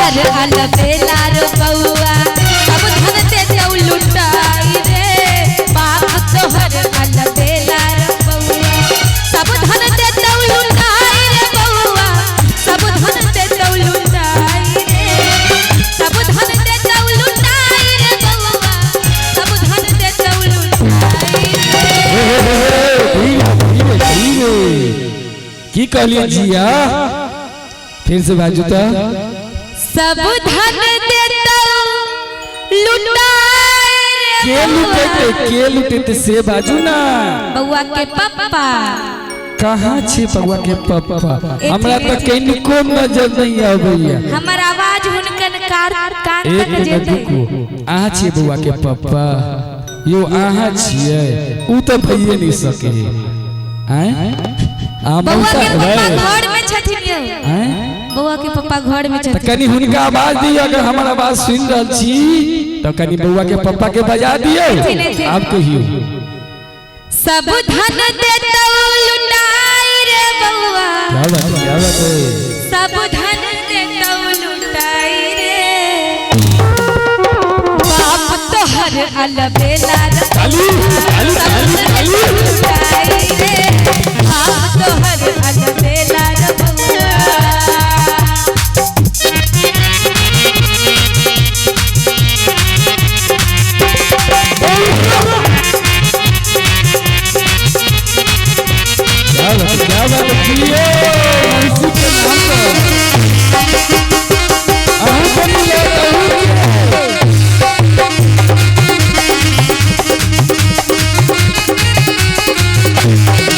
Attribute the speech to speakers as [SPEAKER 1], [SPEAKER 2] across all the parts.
[SPEAKER 1] तोहर अलबेला रो बउआ सब धन दे दौ लुटाई रे बाप तोहर अलबेला रो बउआ सब धन दे दौ लुटाई रे बउआ सब धन दे दौ लुटाई रे सब धन दे दौ लुटाई रे बउआ सब धन दे दौ लुटाई
[SPEAKER 2] रे की कहलिए जिया फिर से बाजू तो
[SPEAKER 1] सब धन देता लुटाए
[SPEAKER 2] के लुटेते से बाजू ना
[SPEAKER 1] बउआ के पप्पा
[SPEAKER 2] कहाँ छे बउआ के पप्पा हमरा तो कनिको नजर नहीं आबैया
[SPEAKER 1] हमर आवाज हुनकन कान
[SPEAKER 2] एक मिनट रुको आहा छे बउआ के पप्पा यो आहा छिए उ तो भइए नहीं सके हैं
[SPEAKER 1] बउआ के पप्पा घर में छथिन हैं बउआ के पप्पा घर में छथिन
[SPEAKER 2] कनी हुनका आवाज दियो अगर हमर आवाज सुन रहल छी तो कनी बउआ के पप्पा के बजा दियो आप कहियो
[SPEAKER 1] सब धन देता लुटाई रे बउआ
[SPEAKER 2] क्या बात है
[SPEAKER 1] सब धन देता लुटाई रे बाप तोहर अलबेला
[SPEAKER 2] ताली ताली ताली
[SPEAKER 1] लुटाई रे बाप तोहर अलबेला
[SPEAKER 2] क्या बात किए इसी के नाम पर अहू को मिले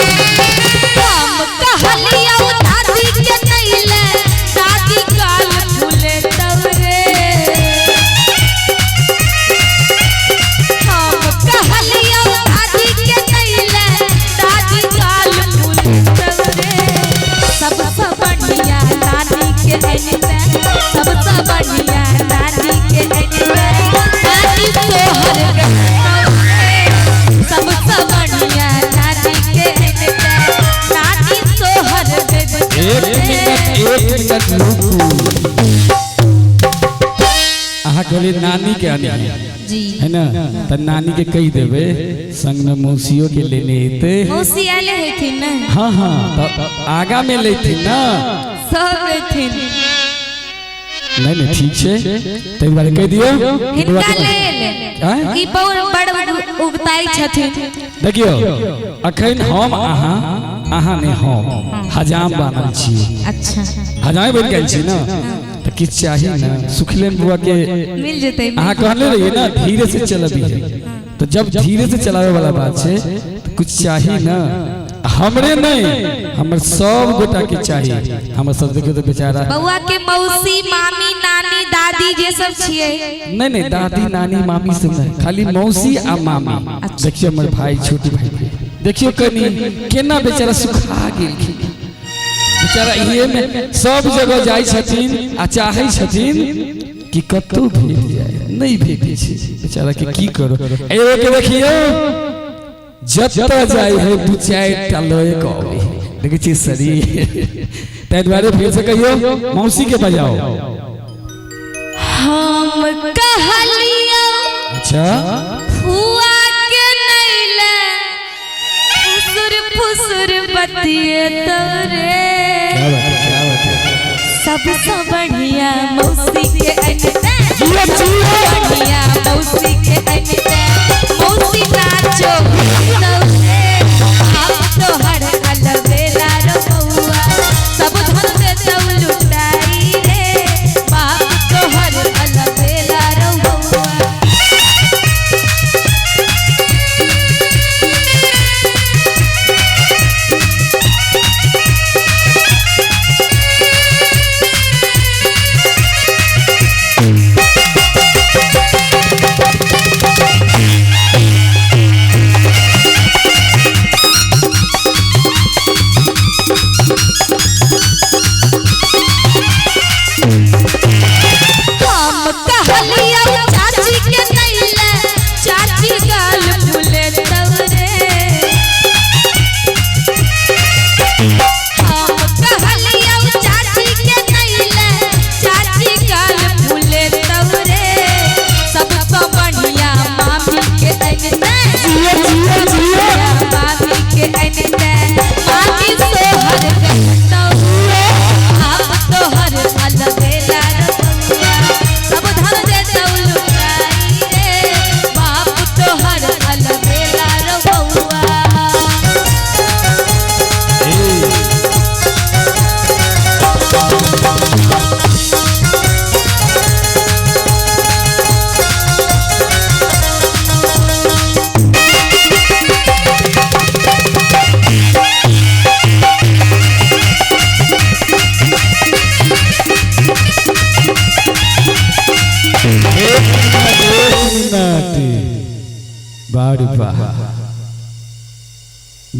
[SPEAKER 1] हम कहलिया दादी के नैले दादी काल फूले तवरे हम कहलिया दादी के नैले दादी काल फूले तवरे सबसे बढ़िया दादी के नैले सबसे बढ़िया दादी के नैले दादी तोहर सबसे बढ़िया दादी के नैले दादी तोहर
[SPEAKER 2] एक मिनट रुको आहा कहले नानी के आने
[SPEAKER 1] जी
[SPEAKER 2] है ना त नानी के कह देबे संग में मौसियों के लेने हेते
[SPEAKER 1] मौसी आले हेथिन ना
[SPEAKER 2] हां हां तो आगा में लेथिन ना
[SPEAKER 1] सब हेथिन
[SPEAKER 2] नहीं ठीक छे तो एक बार कह दियो
[SPEAKER 1] हिनका ले ले ई बड़ उगताई छथिन
[SPEAKER 2] देखियो अखन हम आहा ने हम हजाम बनल छी
[SPEAKER 1] अच्छा
[SPEAKER 2] हजाम बन गेल छी ना तो किछ चाहिए ना सुखलेन बुआ के
[SPEAKER 1] मिल जते
[SPEAKER 2] आहा कहले रहिए ना धीरे से चलबी है तो जब धीरे से चलावे वाला बात छे तो कुछ चाहिए ना हमरे नहीं हमर सब गोटा के चाहिए हमर सब देखियो तो बेचारा
[SPEAKER 1] बउआ के मौसी मामी नानी दादी जे सब छिए
[SPEAKER 2] नहीं दादी नानी मामी सब नहीं खाली मौसी आ मामी देखियो हमर भाई छोटू भाई देखियो कनी केना बेचारा सुखा गेल बेचारा ये में सब जगह जाई छथिन आ चाहे छथिन कि कतौ भेट जाए नहीं भेटे छै बेचारा के की करो एगो के देखियो जत्ता जाए है दू चार टा लए कहबे देखै छी शरीर तै द्वारे फिर से कहियो मौसी के बजाओ
[SPEAKER 1] हम कहलिया
[SPEAKER 2] अच्छा
[SPEAKER 1] हुआ के नैले फुसुर बतिए तोरे
[SPEAKER 2] क्या बात है
[SPEAKER 1] सबसे बढ़िया मौसी के अनते बढ़िया मौसी के अनते मौसी नाचो आप तोहर अलबेला रो बउआ सब धन दे दौ लुटाई रे बाप तोहर अलबेला रो बउआ
[SPEAKER 2] बार वाह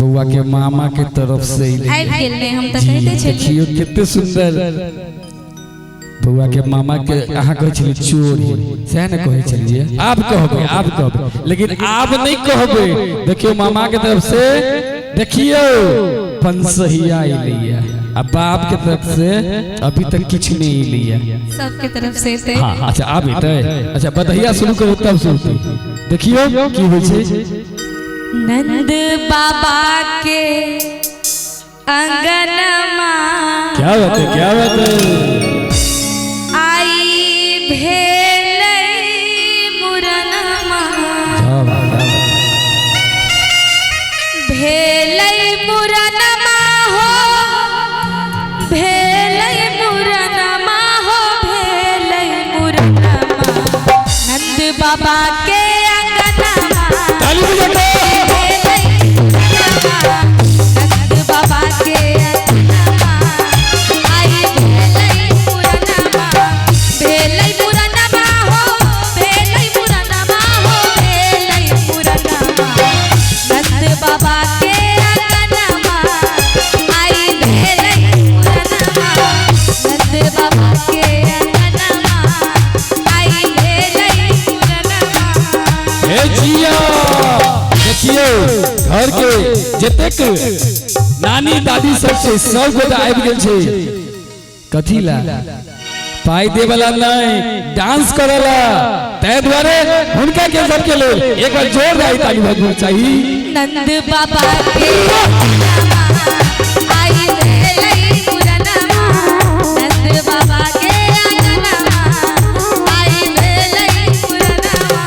[SPEAKER 2] बउआ के मामा के तरफ से
[SPEAKER 1] आइ गेल ने हम त कहते छलिए
[SPEAKER 2] देखियो कितने सुंदर बउआ के मामा के अहाँ कहै छलिए चोर सह न कहै छलिए आप कहबे लेकिन आप नहीं कहबे देखियो मामा के तरफ से देखियो पंसहिया लिया अब बाप के तरफ से अभी तक कुछ नहीं लिया
[SPEAKER 1] सबके तरफ से थे
[SPEAKER 2] हां अच्छा आप इते अच्छा बधैया शुरू करो तब सुनते देखियो की होय छै
[SPEAKER 1] नंद बाबा के अंगनमा
[SPEAKER 2] क्या बात है
[SPEAKER 1] आई भेलै मुरनमा भेलै मुरनमा हो भेलै मुरनमा हो भेलै मुरनमा नंद बाबा के अंगनमा
[SPEAKER 2] ताली बजाओ
[SPEAKER 1] नंद बाबा के अंगनमा आई भेलै मुरनमा भेलै मुरनमा हो भेलै मुरनमा हो भेलै मुरनमा नंद बाबा के अंगनमा आई भेलै मुरनमा नंद बाबा के अंगनमा आई भेलै मुरनमा
[SPEAKER 2] हे जिया देखियो घर के जतेक नानी दादी सब छै सब गोटा आबि गेल छै कथी ला पाई दे वाला नहीं डांस करेला तै द्वारे हुनका के सब के लेल एक बार जोरदार ताली बजाना चाहिए
[SPEAKER 1] नंद बाबा के आई भेलै मुरनमा नंद बाबा के अंगनमा आई भेलै मुरनमा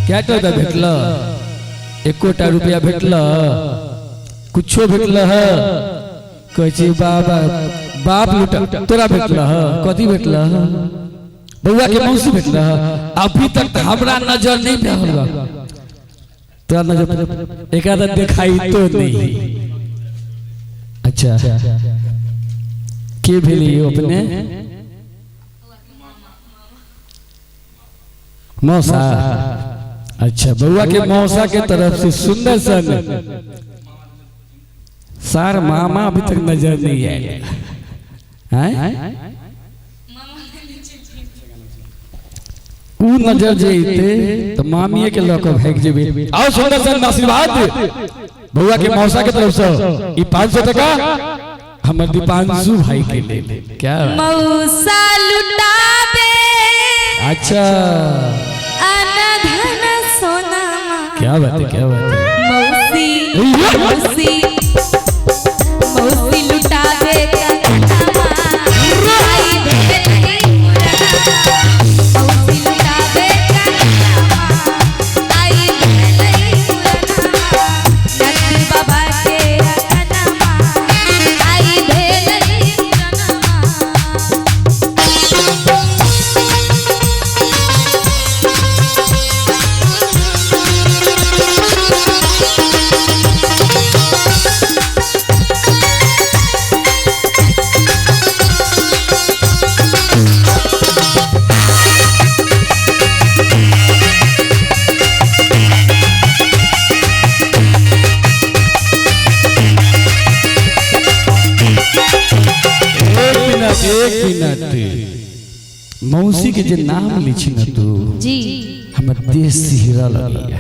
[SPEAKER 2] क्या तो भेटल एकोटा रुपया भेटल कुछो भेटल है कहै बाबा बाप लूटा तोरा भेटल है कथी भेटल है बउआ के मौसी भेटल है अभी तक हमरा नजर नहीं पड़ल तोरा नजर एक आधा दिखाई तो नहीं अच्छा के भेली अपने मौसा अच्छा बउआ के मौसा के तरफ से सुंदर सन सार मामा अभी तक नजर नहीं आया ऊ नजर जेते तो मामी के लक भाग जेबे आओ सुंदर सन आशीर्वाद बउआ के मौसा के तरफ से ई 500 टका हमर दीपांशु भाई के ले क्या
[SPEAKER 1] मौसा लुटाबे
[SPEAKER 2] अच्छा
[SPEAKER 1] अनधन सोना
[SPEAKER 2] क्या बात है
[SPEAKER 1] मौसी मौसी मौसी लुटाबे
[SPEAKER 2] एक मिनट मौसी के जे नाम लिखी न तू
[SPEAKER 1] जी
[SPEAKER 2] हमर देश सिहरा लगिया।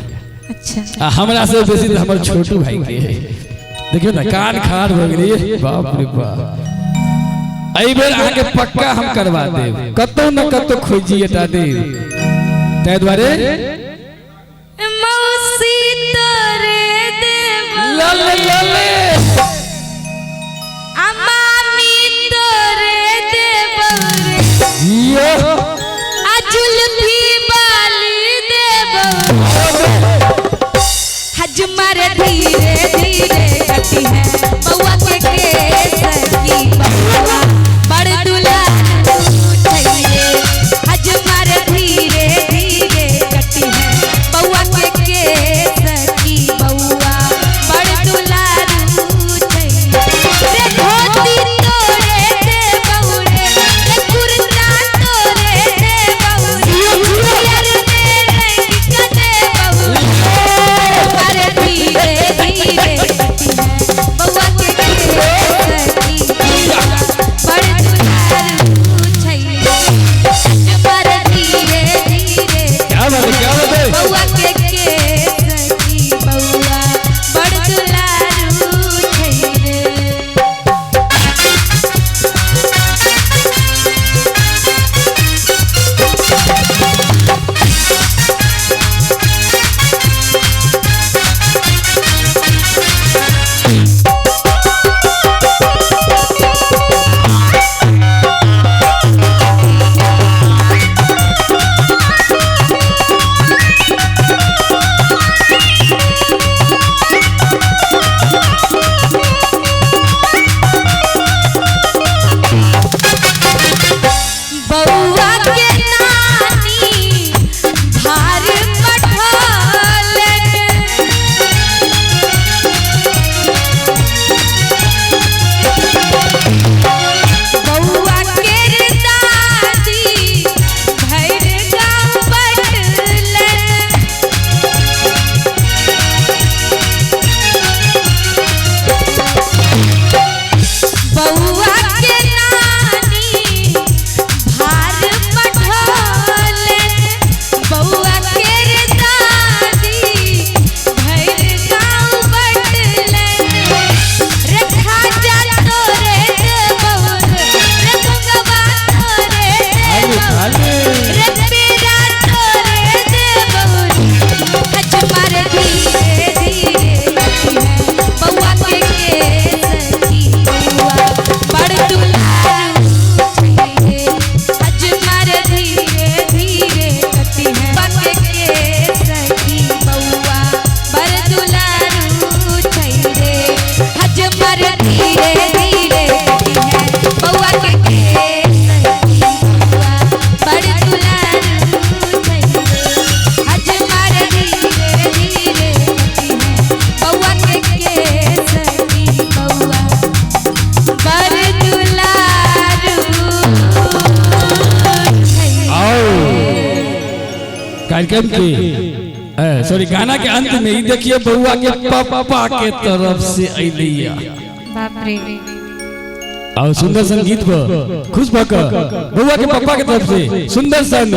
[SPEAKER 1] अच्छा
[SPEAKER 2] हमरा से बेसी तो हमर छोटू भाई के है। देखियो ना कान खाड़ हो गेली बाप रे बाप। एई बेर आके पक्का हम करवा देब कतो न कतो खोजी हटा दे तै द्वारे
[SPEAKER 1] मौसी तोरे देव
[SPEAKER 2] लले लले
[SPEAKER 1] अमामी तोरे देव
[SPEAKER 2] यो
[SPEAKER 1] अजुल भी बाली देव हजमर धीरे धीरे कटी है बउआ के सकी बउआ बड़ दुलारू छैले हजमर धीरे धीरे कटी है बउआ के सकी बउआ बड़ दुलारू छैले रे धोती तोरे दे बउरे रे कुर्ता तोरे दे बउरे यार दे रंग दे बउरे पर धीरे धीरे कटी है बउआ के सकी बड़ दुलारू छैले हजमर धीरे धीरे
[SPEAKER 2] क्या बात है
[SPEAKER 1] बउआ के सकी बउआ बड़ दुलारू छैले बउआ के नानी भार पठाले बउआ के दादी भैर गाँव बटले बउआ के नानी भार पठाले बउआ के दादी भैर गाँव बटले रे खाजा तोरे बउर रे गंगवा तोरे रे पेरा तोरे बउर हजमर धीरे धीरे कटी है बउआ के सकी बउआ बड़ दुलारू छैले हजमर धीरे धीरे कटी है बउआ के सकी बउआ बड़ दुलारू छैले हजमर धीरे धीरे कटी है बउआ के सकी बउआ बड़ दुलारू छैले हजमर धीरे धीरे कटी है बउआ के सकी बउआ बड़ दुलारू
[SPEAKER 2] आओ कार्यक्रम के सॉरी गाना के अंत में ही देखिए बउआ के पापा के तरफ से अइलिया
[SPEAKER 1] बाप रे
[SPEAKER 2] और सुंदर संगीत पर खुश भकर बउआ के पापा के तरफ से सुंदर सन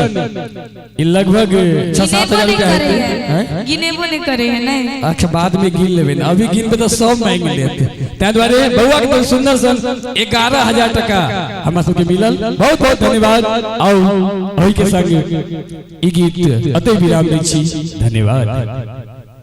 [SPEAKER 2] ये लगभग 6-7 हजार रुपया है
[SPEAKER 1] गिनेबो नहीं करे है ना
[SPEAKER 2] अच्छा बाद में गिन लेबे ना अभी गिन पे तो सब मांग लेते तै द्वारे बउआ के तरफ सुंदर सन 11,000 टका हमरा सबके मिलल बहुत बहुत धन्यवाद और ओही के संग ई गीत अतै विराम दै छी धन्यवाद।